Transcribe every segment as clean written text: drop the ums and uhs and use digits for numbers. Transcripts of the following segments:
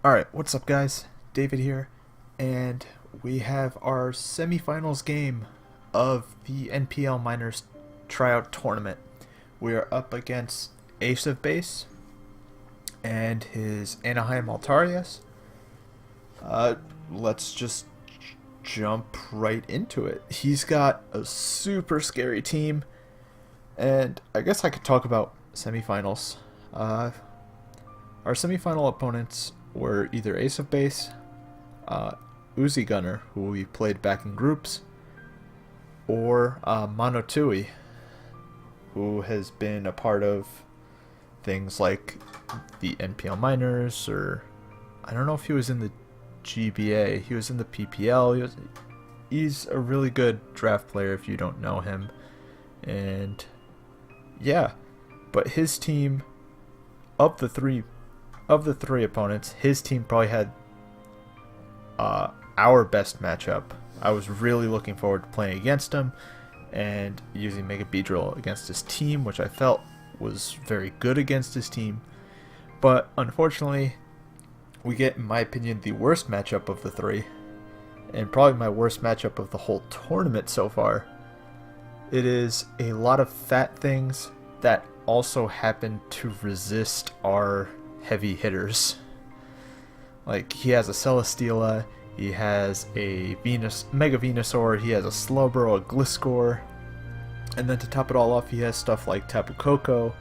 Alright, what's up guys? David here, and we have our semifinals game of the NPL Minors Tryout Tournament. We are up against Ace of Base and his Anaheim Altarias. Let's just jump right into it. He's got a super scary team, and I guess I could talk about semifinals. Our semifinal opponents were either Ace of Base, Uzi Gunner, who we played back in groups, or Monotui, who has been a part of things like the NPL Minors, or I don't know if he was in the GBA. He was in the PPL. He's a really good draft player if you don't know him. And yeah, but his team, of the three opponents, his team probably had our best matchup. I was really looking forward to playing against him and using Mega Beedrill against his team, which I felt was very good against his team. But unfortunately, we get, in my opinion, the worst matchup of the three, and probably my worst matchup of the whole tournament so far. It is a lot of fat things that also happen to resist our heavy hitters. Like, he has a Celesteela, he has a Mega Venusaur, he has a Slowbro, a Gliscor, and then to top it all off, he has stuff like Tapu Koko.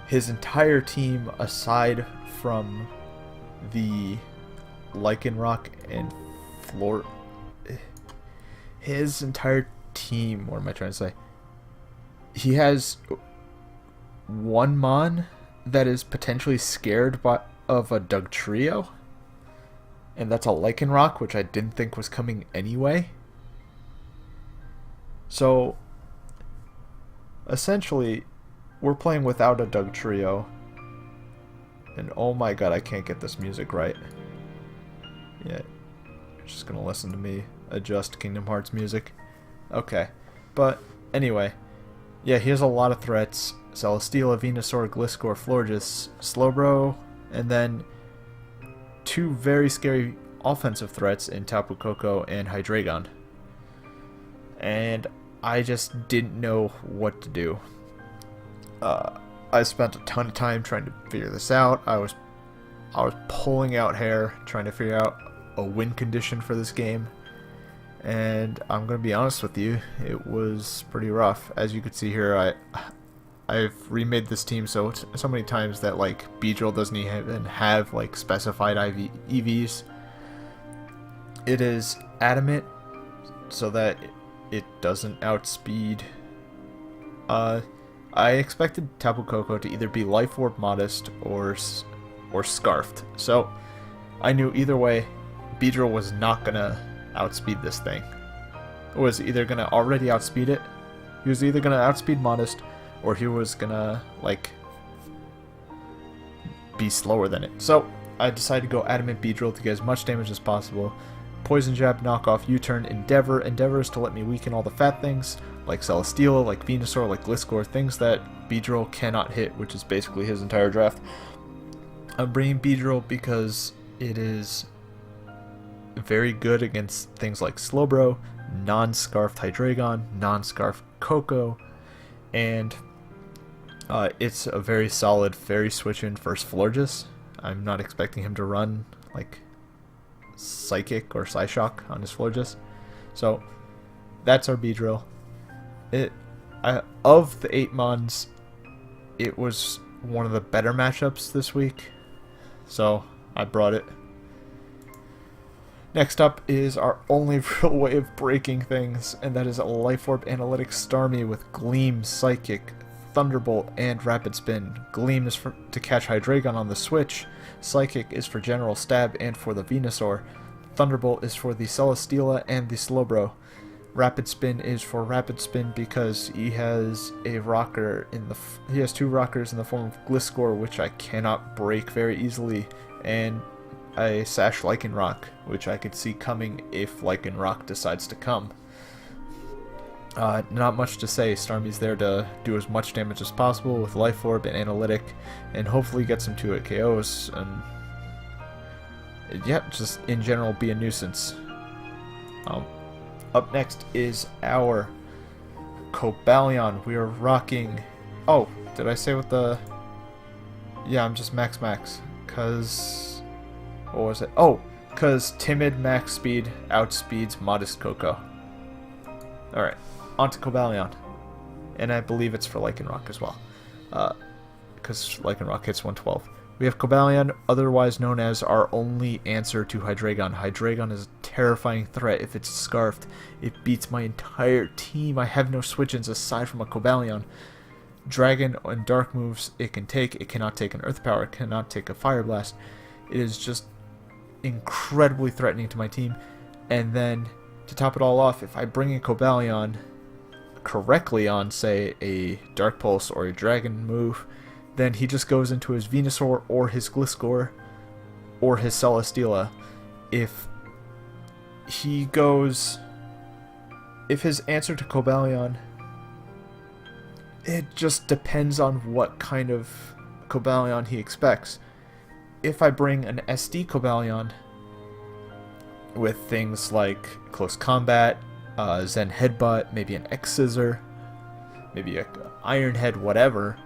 His entire team, aside from the Lycanroc and Floor, his entire team, what am I trying to say? He has one Mon that is potentially scared of a Dugtrio, and that's a Lycanroc, which I didn't think was coming anyway. So essentially, we're playing without a Dugtrio, and oh my god, I can't get this music right. Yeah, you're just gonna listen to me adjust Kingdom Hearts music. Okay, but anyway, yeah, he has a lot of threats. Celesteela, Venusaur, Gliscor, Florges, Slowbro, and then two very scary offensive threats in Tapu Koko and Hydreigon. And I just didn't know what to do. I spent a ton of time trying to figure this out. I was pulling out hair trying to figure out a win condition for this game. And I'm going to be honest with you, it was pretty rough. As you can see here, I've remade this team so many times that like Beedrill doesn't even have like specified EVs. It is adamant so that it doesn't outspeed. I expected Tapu Koko to either be Life Orb Modest or Scarfed. So I knew either way Beedrill was not gonna outspeed this thing. It was either gonna already outspeed it. He was either gonna outspeed Modest, or he was gonna like be slower than it. So I decided to go Adamant Beedrill to get as much damage as possible. Poison Jab, Knockoff, U-Turn, Endeavor. Endeavor is to let me weaken all the fat things, like Celesteela, like Venusaur, like Gliscor, things that Beedrill cannot hit, which is basically his entire draft. I'm bringing Beedrill because it is very good against things like Slowbro, non-Scarfed Hydreigon, non-Scarfed Koko, and it's a very solid Fairy Switch-in first Florges. I'm not expecting him to run like Psychic or Psyshock on his Florges. So that's our Beedrill. Of the 8 Mons, it was one of the better matchups this week, so I brought it. Next up is our only real way of breaking things, and that is a Life Orb Analytics Starmie with Gleam, Psychic, Thunderbolt, and Rapid Spin. Gleam is to catch Hydreigon on the switch. Psychic is for General Stab and for the Venusaur. Thunderbolt is for the Celesteela and the Slowbro. Rapid Spin is for Rapid Spin because he has a rocker he has 2 rockers in the form of Gliscor, which I cannot break very easily, and a Sash Lycanroc, which I could see coming if Lycanroc decides to come. Not much to say. Starmie's there to do as much damage as possible with Life Orb and Analytic, and hopefully get some 2-hit KOs. And Yep, just in general be a nuisance. Up next is our Cobalion. We are rocking... Oh, did I say what the... Yeah, I'm just max. Because... What was it? Oh, because Timid max speed outspeeds Modest Coco. Alright, on to Cobalion. And I believe it's for Lycanroc as well. Because Lycanroc hits 112. We have Cobalion, otherwise known as our only answer to Hydreigon. Hydreigon is a terrifying threat. If it's Scarfed, it beats my entire team. I have no switch-ins aside from a Cobalion. Dragon and Dark moves it can take. It cannot take an Earth Power. It cannot take a Fire Blast. It is just incredibly threatening to my team. And then, to top it all off, if I bring in Cobalion correctly on, say, a Dark Pulse or a Dragon move, then he just goes into his Venusaur or his Gliscor or his Celesteela. If his answer to Cobalion, it just depends on what kind of Cobalion he expects. If I bring an SD Cobalion with things like Close Combat, Zen Headbutt, maybe an X-Scissor, maybe a Iron Head, whatever,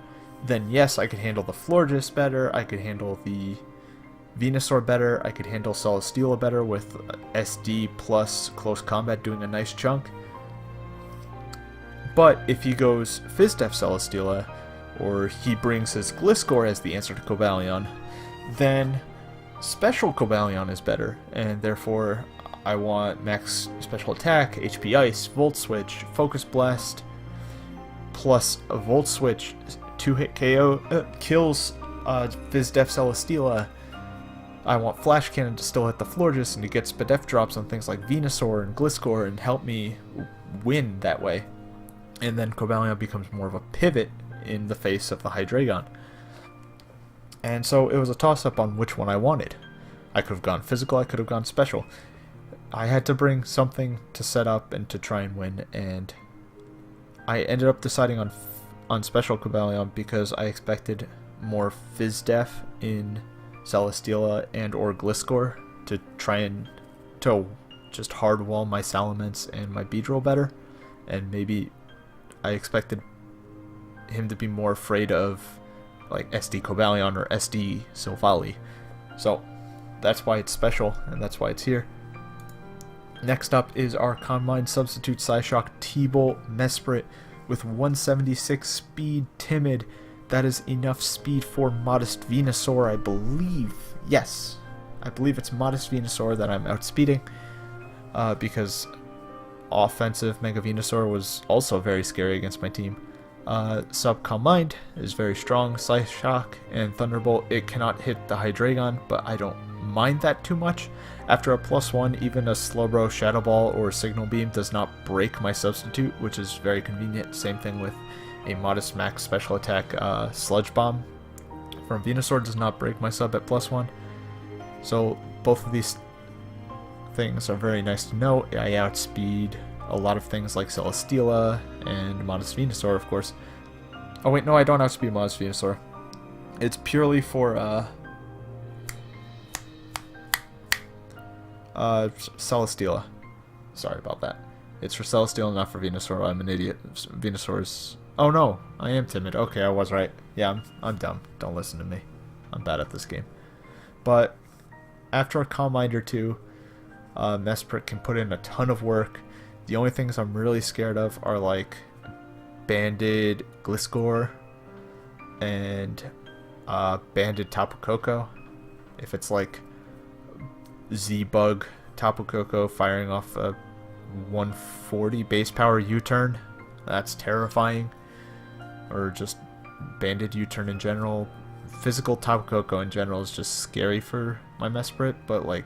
then yes, I could handle the Florges better, I could handle the Venusaur better, I could handle Celesteela better with SD plus Close Combat doing a nice chunk. But if he goes Fizdef Celesteela, or he brings his Gliscor as the answer to Cobalion, then Special Cobalion is better, and therefore I want max special attack, HP Ice, Volt Switch, Focus Blast, plus a Volt Switch, 2-hit KO, kills Fizdef Celesteela. I want Flash Cannon to still hit the Florges and to get Spadef drops on things like Venusaur and Gliscor and help me win that way. And then Cobalion becomes more of a pivot in the face of the Hydreigon. And so it was a toss-up on which one I wanted. I could have gone physical, I could have gone special. I had to bring something to set up and to try and win, and I ended up deciding on special Cobalion because I expected more Fizdef in Celesteela and or Gliscor to try and to just hard wall my Salamence and my Beedrill better, and maybe I expected him to be more afraid of like SD Cobalion or SD Silvally. So that's why it's special, and that's why it's here. Next up is our Combine Substitute Psyshock T-Bolt Mesprit with 176 speed, Timid. That is enough speed for Modest Venusaur, I believe. Yes, I believe it's Modest Venusaur that I'm outspeeding, because offensive Mega Venusaur was also very scary against my team. Subcombined is very strong. Psyshock and Thunderbolt, it cannot hit the Hydreigon, but I don't mind that too much. After a +1, even a Slowbro, Shadow Ball, or Signal Beam does not break my substitute, which is very convenient. Same thing with a modest max special attack Sludge Bomb from Venusaur does not break my sub at +1. So both of these things are very nice to know. I outspeed a lot of things like Celesteela and Modest Venusaur, of course. Oh wait, no, I don't outspeed Modest Venusaur. It's purely for Celesteela. Sorry about that. It's for Celesteela, not for Venusaur. I'm an idiot. Venusaur's... Oh no, I am timid. Okay, I was right. Yeah, I'm dumb. Don't listen to me. I'm bad at this game. But after a Combine or two, Mesprit can put in a ton of work. The only things I'm really scared of are like Banded Gliscor and Banded Tapu Koko. If it's like Z-Bug Tapu Koko firing off a 140 base power U-turn, that's terrifying. Or just Banded U-turn in general. Physical Tapu Koko in general is just scary for my Mesprit, but like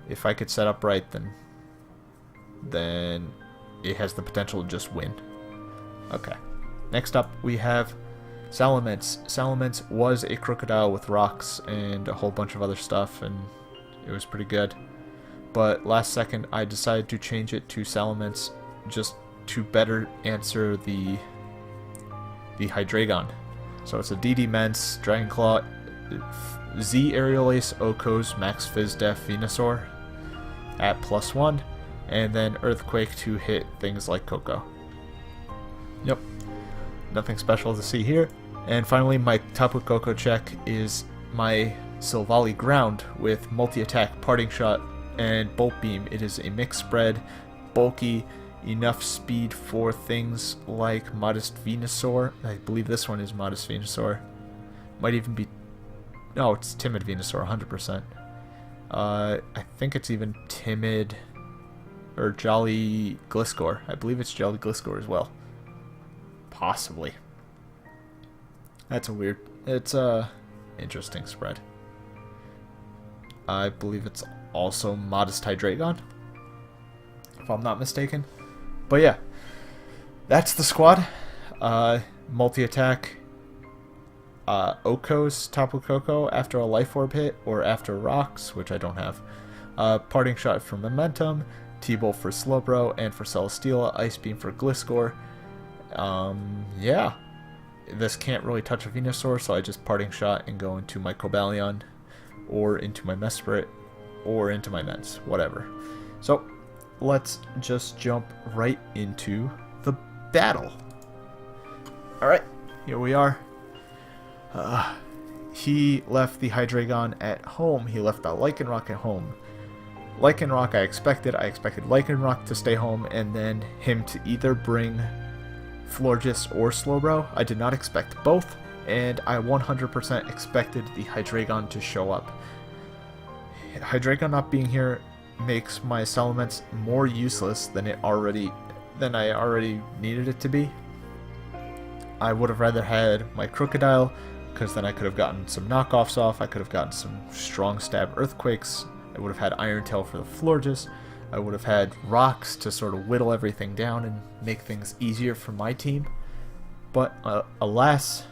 if I could set up right, then it has the potential to just win. Okay. Next up, we have Salamence. Salamence was a crocodile with rocks and a whole bunch of other stuff, and it was pretty good. But last second, I decided to change it to Salamence just to better answer the Hydreigon. So it's a DD Mence, Dragon Claw, Z Aerial Ace Okos Max Fizz Def Venusaur at +1, and then Earthquake to hit things like Coco. Yep, nothing special to see here. And finally, my Tapu Koko check is my Silvally Ground with multi-attack, Parting Shot, and Bolt Beam. It is a mixed spread, bulky, enough speed for things like Modest Venusaur. I believe this one is Modest Venusaur. Might even be... No, it's Timid Venusaur, 100%. I think it's even Timid... or Jolly Gliscor. I believe it's Jolly Gliscor as well. Possibly. That's a weird... It's a interesting spread. I believe it's also Modest Hydreigon, if I'm not mistaken. But yeah, that's the squad. Multi-attack, Okos, Tapu Koko after a Life Orb hit, or after Rocks, which I don't have. Parting Shot for Momentum, T-Bolt for Slowbro, and for Celesteela, Ice Beam for Gliscor. Yeah. This can't really touch a Venusaur, so I just Parting Shot and go into my Cobalion, or into my Mesprit, or into my Mence, whatever. So, let's just jump right into the battle. Alright, here we are. He left the Hydreigon at home. He left the Lycanroc at home. Lycanroc I expected. I expected Lycanroc to stay home, and then him to either bring Florges or Slowbro. I did not expect both, and I 100% expected the Hydreigon to show up. Hydreigon not being here makes my Salamence more useless than I already needed it to be. I would have rather had my Crocodile, because then I could have gotten some knockoffs off. I could have gotten some strong stab Earthquakes. I would have had Iron Tail for the Florges. I would have had Rocks to sort of whittle everything down and make things easier for my team. But alas,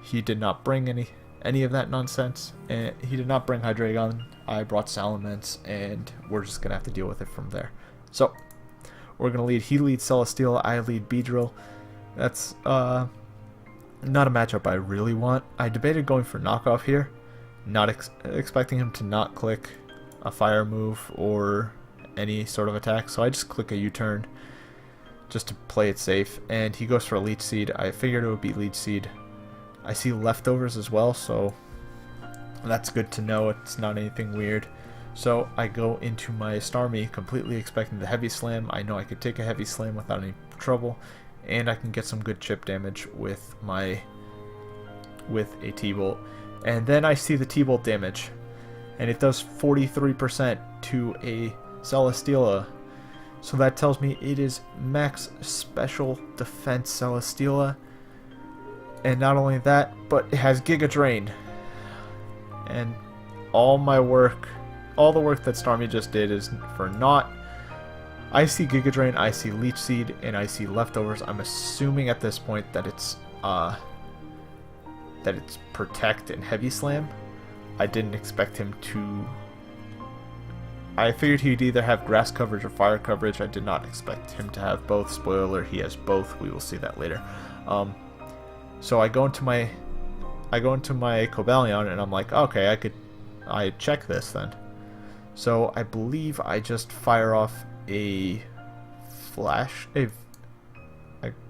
he did not bring any of that nonsense, and he did not bring Hydreigon. I brought Salamence, and we're just gonna have to deal with it from there. So we're gonna lead. He leads Celesteela. I lead Beedrill. That's not a matchup I really want. I debated going for knockoff here, not expecting him to not click a fire move or any sort of attack, so I just click a U-turn just to play it safe, and he goes for a Leech Seed. I figured it would be Leech Seed. I see leftovers as well, so that's good to know. It's not anything weird. So I go into my Starmie completely expecting the Heavy Slam. I know I could take a Heavy Slam without any trouble, and I can get some good chip damage with a T-Bolt. And then I see the T-Bolt damage, and it does 43% to a Celesteela. So that tells me it is max special defense Celesteela. And not only that, but it has Giga Drain. And all the work that Starmie just did is for naught. I see Giga Drain, I see Leech Seed, and I see leftovers. I'm assuming at this point that it's Protect and Heavy Slam. I didn't expect him to... I figured he'd either have grass coverage or fire coverage. I did not expect him to have both. Spoiler, he has both. We will see that later. So I go into my Cobalion, and I'm like, okay, I check this then. So I believe I just fire off a Flash. I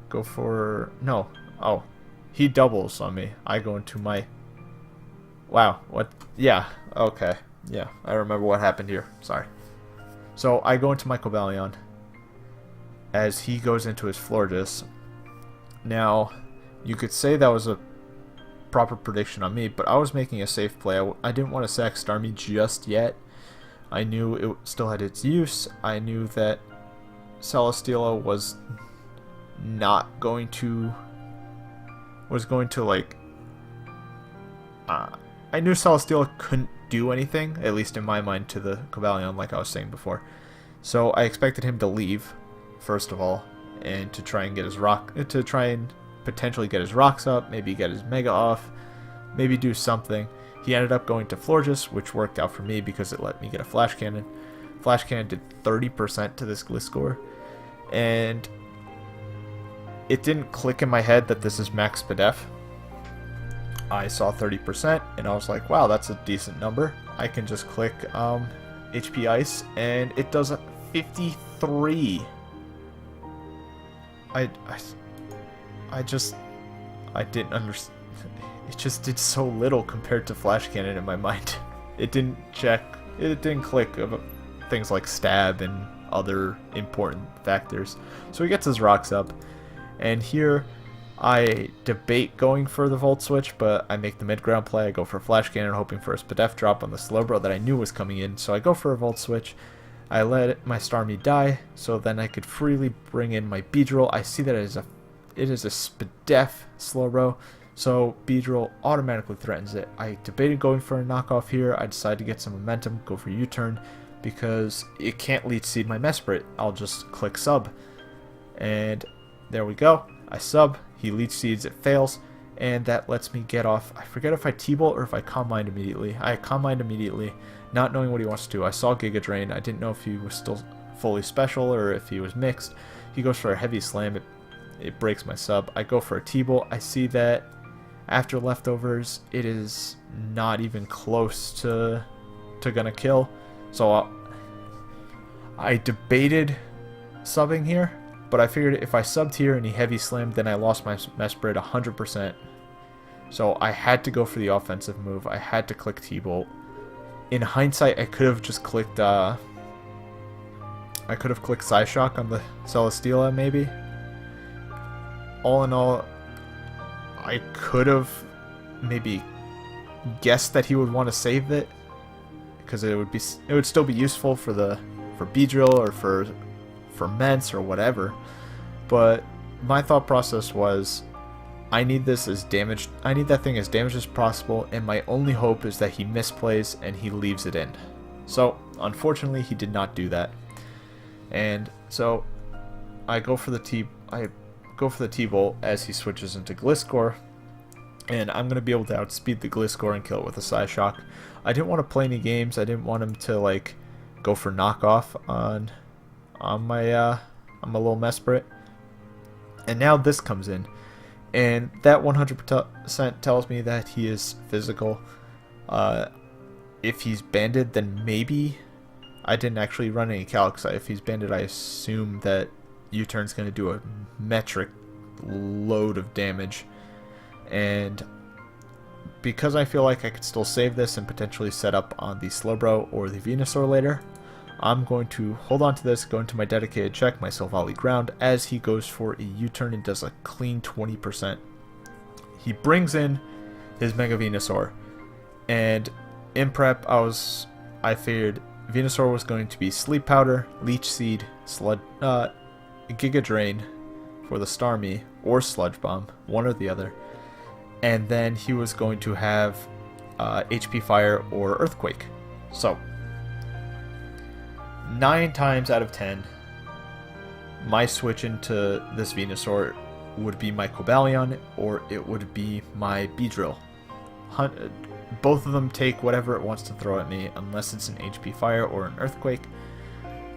go for... No. Oh. He doubles on me. I go into my... Wow. What? Yeah. Okay. Yeah. I remember what happened here. Sorry. So I go into my Cobalion as he goes into his Florges. Now, you could say that was a proper prediction on me, but I was making a safe play. I didn't want to sack Starmie just yet. I knew it still had its use. I knew that Celesteela was not going to... like... I knew Celesteela couldn't do anything, at least in my mind, to the Cobalion, like I was saying before. So I expected him to leave, first of all, and to try and get his potentially get his rocks up, maybe get his Mega off, maybe do something. He ended up going to Florges, which worked out for me because it let me get a Flash Cannon. Flash Cannon did 30% to this Gliscor, and it didn't click in my head that this is Max Spadef. I saw 30% and I was like, wow, that's a decent number. I can just click HP Ice and it does a 53. I didn't understand. It just did so little compared to Flash Cannon in my mind. It didn't check. It didn't click about things like stab and other important factors. So he gets his rocks up, and here I debate going for the Volt Switch, but I make the mid-ground play. I go for Flash Cannon, hoping for a Spadef drop on the Slowbro that I knew was coming in. So I go for a Volt Switch. I let my Starmie die, so then I could freely bring in my Beedrill. I see that it is a Spadef Slowbro, so Beedrill automatically threatens it. I debated going for a knockoff here. I decided to get some momentum, go for U-turn, because it can't leech seed my Mesprit. I'll just click sub, and there we go. I sub, he leech seeds, it fails, and that lets me get off. I forget if I T-Bolt or if I Calm Mind immediately. I Calm Mind immediately, not knowing what he wants to do. I saw Giga Drain. I didn't know if he was still fully special or if he was mixed. He goes for a heavy slam. It breaks my sub. I go for a T-Bolt. I see that after leftovers, it is not even close to gonna kill. So I debated subbing here, but I figured if I subbed here and he heavy slammed, then I lost my Mesprit 100%. So I had to go for the offensive move. I had to click T-Bolt. In hindsight, I could have just clicked Psyshock on the Celesteela, maybe. All in all, I could have maybe guessed that he would want to save it, because it would still be useful for Beedrill or for Ments or whatever. But my thought process was, I need this as damaged. I need that thing as damaged as possible, and my only hope is that he misplays and he leaves it in. So unfortunately, he did not do that, and so I go for the T-Bolt as he switches into Gliscor, and I'm going to be able to outspeed the Gliscor and kill it with a Psyshock. I didn't want to play any games. I didn't want him to like go for knockoff on my little Mesprit. And now this comes in, and that 100% tells me that he is physical. If he's banded, then maybe. I didn't actually run any calcs. If he's banded, I assume that U-turn's going to do a metric load of damage, and because I feel like I could still save this and potentially set up on the Slowbro or the Venusaur later, I'm going to hold on to this, go into my dedicated check, my Silvally ground, as he goes for a U-turn and does a clean 20%. He brings in his Mega Venusaur, and in prep I figured Venusaur was going to be Sleep Powder, Leech Seed, Giga Drain for the Starmie, or Sludge Bomb, one or the other, and then he was going to have HP Fire or Earthquake. So 9 times out of 10, my switch into this Venusaur would be my Cobalion, or it would be my Beedrill. Both of them take whatever it wants to throw at me, unless it's an HP Fire or an Earthquake.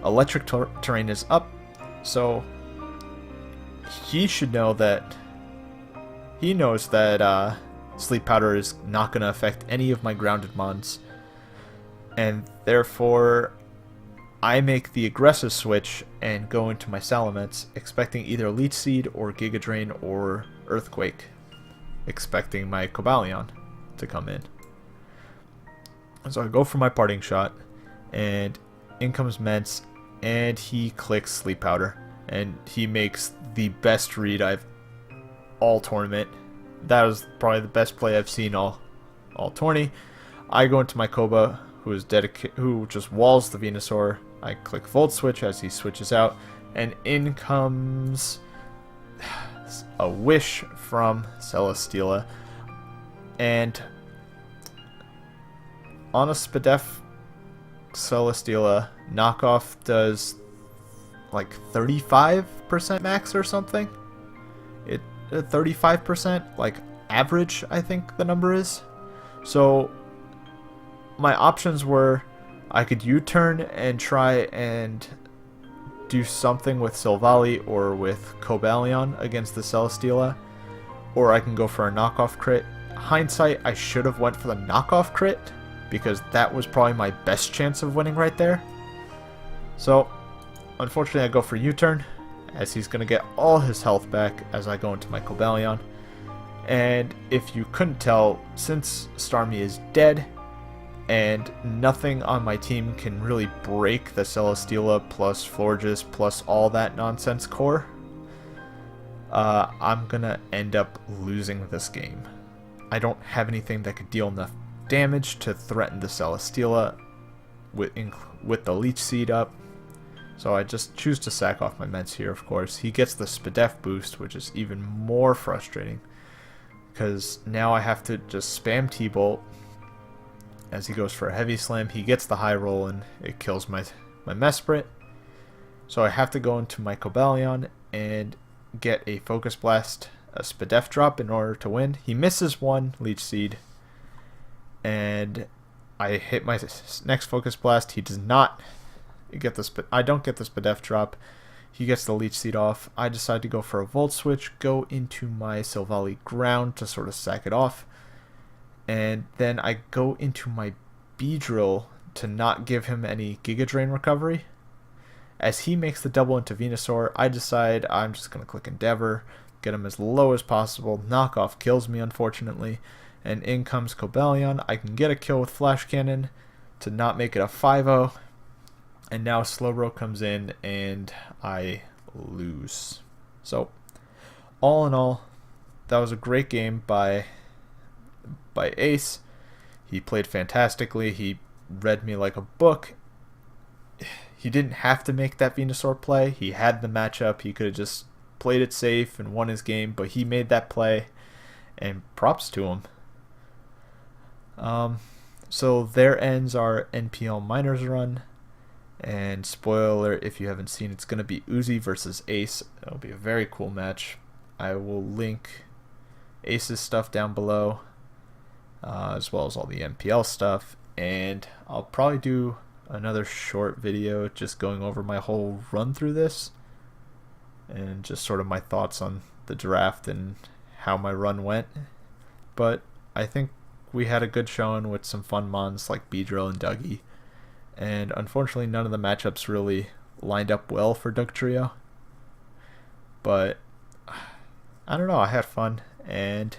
Electric terrain is up, so he should know that. He knows that Sleep Powder is not going to affect any of my grounded mons, and therefore I make the aggressive switch and go into my Salamence, expecting either Leech Seed or Giga Drain or Earthquake, expecting my Cobalion to come in. So I go for my parting shot, and in comes Ments, and he clicks Sleep Powder, and he makes the best read I've all tournament. That was probably the best play I've seen all tourney. I go into my Koba, who just walls the Venusaur. I click Volt Switch as he switches out, and in comes a Wish from Celesteela. And on a Spadef Celesteela, knockoff does like 35% max or something. 35%, like average, I think the number is. So my options were, I could U-turn and try and do something with Silvally or with Cobalion against the Celesteela, or I can go for a knockoff crit. hindsight, I should have went for the knockoff crit, because that was probably my best chance of winning right there. So, unfortunately, I go for U-turn, as he's going to get all his health back as I go into my Cobalion. And if you couldn't tell, since Starmie is dead, and nothing on my team can really break the Celesteela plus Florges plus all that nonsense core, I'm gonna end up losing this game. I don't have anything that could deal enough damage to threaten the Celesteela with the Leech Seed up, so I just choose to sack off my Mets here, of course. He gets the Spadef boost, which is even more frustrating, because now I have to just spam T-Bolt. As he goes for a heavy slam, he gets the high roll and it kills my Mesprit. So I have to go into my Cobalion and get a Focus Blast, a Spadef drop in order to win. He misses one Leech Seed, and I hit my next Focus Blast. He does not get the I don't get the Spadef drop. He gets the Leech Seed off. I decide to go for a Volt Switch, go into my Silvally Ground to sort of sack it off. And then I go into my Beedrill to not give him any Giga Drain recovery. As he makes the double into Venusaur, I decide I'm just going to click Endeavor, get him as low as possible. Knockoff kills me, unfortunately. And in comes Cobalion. I can get a kill with Flash Cannon to not make it a 5-0. And now Slowbro comes in and I lose. So, all in all, that was a great game by Ace. He played fantastically. He read me like a book. He didn't have to make that Venusaur play. He had the matchup. He could have just played it safe and won his game, but he made that play, and props to him. So there ends our NPL Minors run. And spoiler alert, if you haven't seen, it's going to be Uzi versus Ace. It'll be a very cool match. I will link Ace's stuff down below, as well as all the NPL stuff, and I'll probably do another short video just going over my whole run through this and just sort of my thoughts on the draft and how my run went. But I think we had a good showing with some fun mons like Beedrill and Dougie, and unfortunately none of the matchups really lined up well for Dugtrio, but I don't know, I had fun, and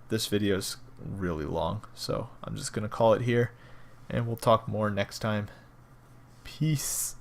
this video is really long, so I'm just gonna call it here, and we'll talk more next time. Peace.